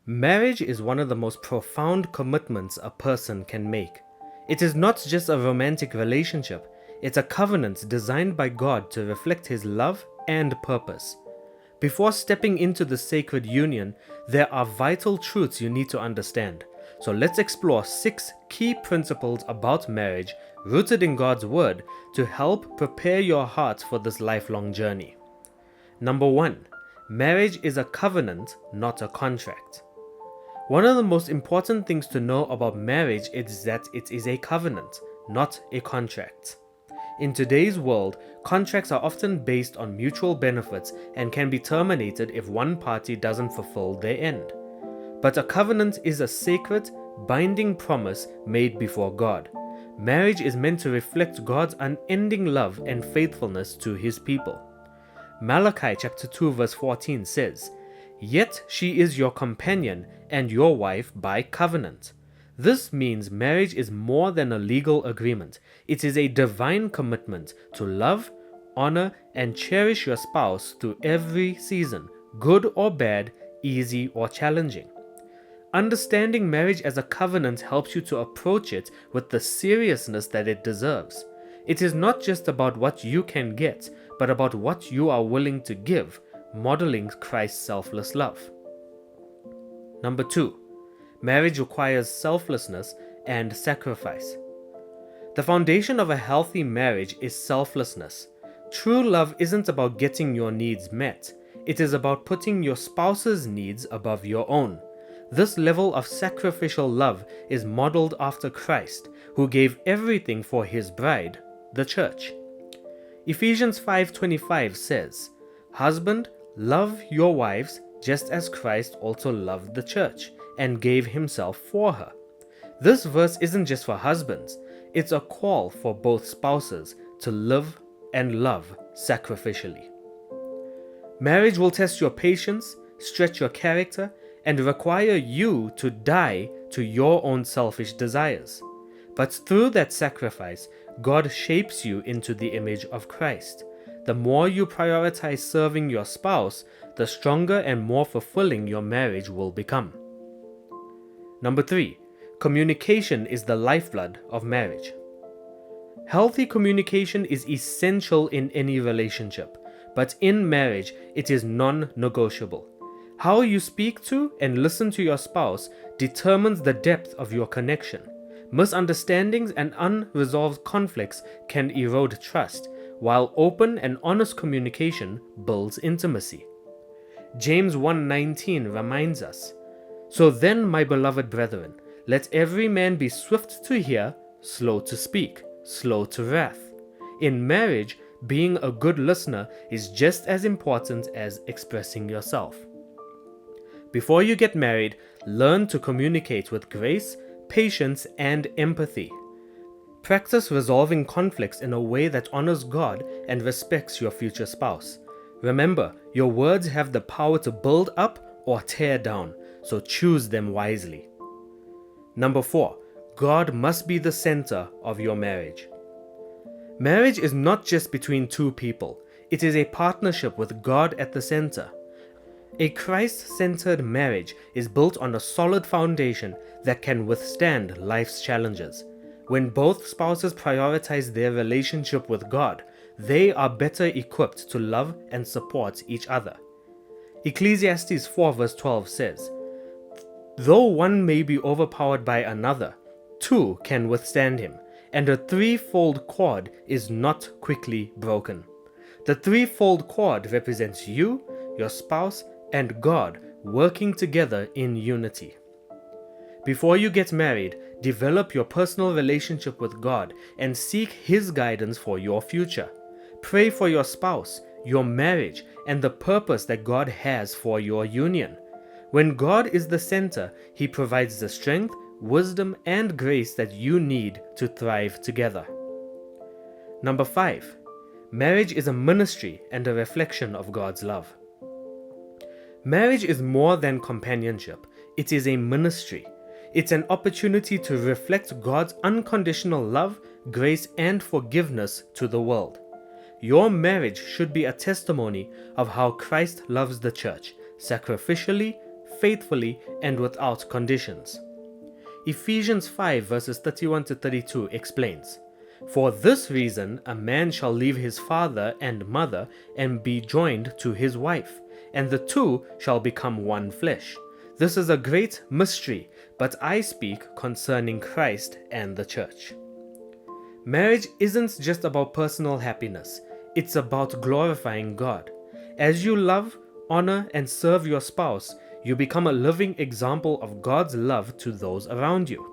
Marriage is one of the most profound commitments a person can make. It is not just a romantic relationship, it's a covenant designed by God to reflect His love and purpose. Before stepping into the sacred union, there are vital truths you need to understand. So let's explore 6 key principles about marriage rooted in God's Word to help prepare your heart for this lifelong journey. Number 1. Marriage is a covenant, not a contract. One of the most important things to know about marriage is that it is a covenant, not a contract. In today's world, contracts are often based on mutual benefits and can be terminated if one party doesn't fulfill their end. But a covenant is a sacred, binding promise made before God. Marriage is meant to reflect God's unending love and faithfulness to His people. Malachi chapter 2 verse 14 says, "Yet she is your companion and your wife by covenant." This means marriage is more than a legal agreement. It is a divine commitment to love, honor, and cherish your spouse through every season, good or bad, easy or challenging. Understanding marriage as a covenant helps you to approach it with the seriousness that it deserves. It is not just about what you can get, but about what you are willing to give, modeling Christ's selfless love. Number 2. Marriage requires selflessness and sacrifice. The foundation of a healthy marriage is selflessness. True love isn't about getting your needs met. It is about putting your spouse's needs above your own. This level of sacrificial love is modeled after Christ, who gave everything for His bride, the church. Ephesians 5:25 says, "Husband, love your wives just as Christ also loved the church and gave Himself for her." This verse isn't just for husbands, it's a call for both spouses to live and love sacrificially. Marriage will test your patience, stretch your character, and require you to die to your own selfish desires. But through that sacrifice, God shapes you into the image of Christ. The more you prioritize serving your spouse, the stronger and more fulfilling your marriage will become. Number 3. Communication is the lifeblood of marriage. Healthy communication is essential in any relationship, but in marriage, it is non-negotiable. How you speak to and listen to your spouse determines the depth of your connection. Misunderstandings and unresolved conflicts can erode trust, while open and honest communication builds intimacy. James 1:19 reminds us, "So then, my beloved brethren, let every man be swift to hear, slow to speak, slow to wrath." In marriage, being a good listener is just as important as expressing yourself. Before you get married, learn to communicate with grace, patience, and empathy. Practice resolving conflicts in a way that honors God and respects your future spouse. Remember, your words have the power to build up or tear down, so choose them wisely. Number 4. God must be the center of your marriage. Marriage is not just between two people, it is a partnership with God at the center. A Christ-centered marriage is built on a solid foundation that can withstand life's challenges. When both spouses prioritize their relationship with God, they are better equipped to love and support each other. Ecclesiastes 4 verse 12 says, "Though one may be overpowered by another, two can withstand him, and a threefold cord is not quickly broken." The threefold cord represents you, your spouse, and God working together in unity. Before you get married, develop your personal relationship with God and seek His guidance for your future. Pray for your spouse, your marriage, and the purpose that God has for your union. When God is the center, He provides the strength, wisdom, and grace that you need to thrive together. Number 5. Marriage is a ministry and a reflection of God's love. Marriage is more than companionship. It is a ministry. It's an opportunity to reflect God's unconditional love, grace, and forgiveness to the world. Your marriage should be a testimony of how Christ loves the church, sacrificially, faithfully and without conditions. Ephesians 5 verses 31 to 32 explains, "For this reason a man shall leave his father and mother and be joined to his wife, and the two shall become one flesh. This is a great mystery, but I speak concerning Christ and the church." Marriage isn't just about personal happiness, it's about glorifying God. As you love, honor, and serve your spouse, you become a living example of God's love to those around you.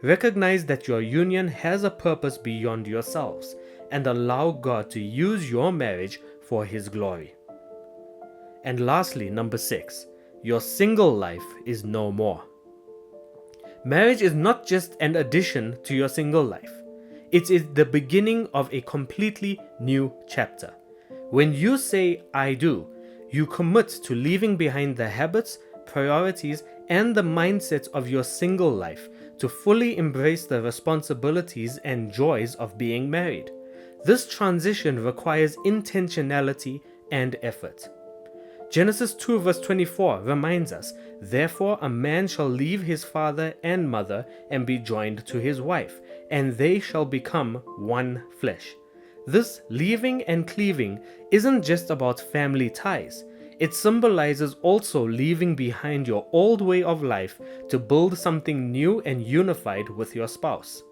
Recognize that your union has a purpose beyond yourselves, and allow God to use your marriage for His glory. And lastly, number 6, your single life is no more. Marriage is not just an addition to your single life. It is the beginning of a completely new chapter. When you say, "I do," you commit to leaving behind the habits, priorities, and the mindset of your single life to fully embrace the responsibilities and joys of being married. This transition requires intentionality and effort. Genesis 2 verse 24 reminds us, "Therefore a man shall leave his father and mother and be joined to his wife, and they shall become one flesh." This leaving and cleaving isn't just about family ties. It symbolizes also leaving behind your old way of life to build something new and unified with your spouse.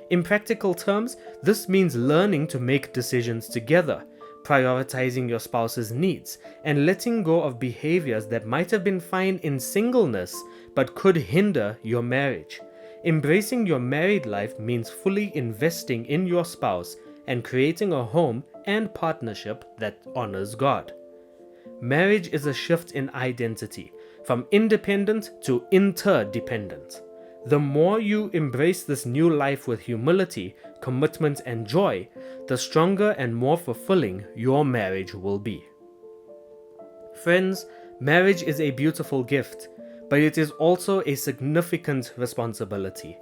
In practical terms, this means learning to make decisions together, prioritizing your spouse's needs, and letting go of behaviors that might have been fine in singleness but could hinder your marriage. Embracing your married life means fully investing in your spouse and creating a home and partnership that honors God. Marriage is a shift in identity, from independent to interdependent. The more you embrace this new life with humility, commitment, and joy, the stronger and more fulfilling your marriage will be. Friends, marriage is a beautiful gift, but it is also a significant responsibility.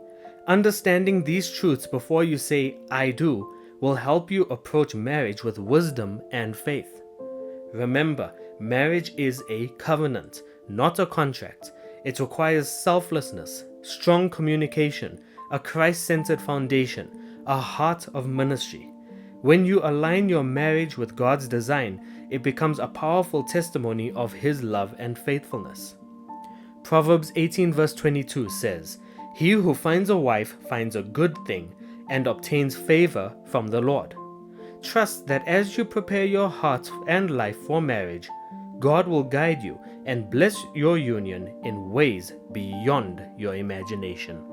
Understanding these truths before you say, "I do," will help you approach marriage with wisdom and faith. Remember, marriage is a covenant, not a contract. It requires selflessness, strong communication, a Christ-centered foundation, a heart of ministry. When you align your marriage with God's design, it becomes a powerful testimony of His love and faithfulness. Proverbs 18 verse 22 says, "He who finds a wife finds a good thing and obtains favor from the Lord." Trust that as you prepare your heart and life for marriage, God will guide you and bless your union in ways beyond your imagination.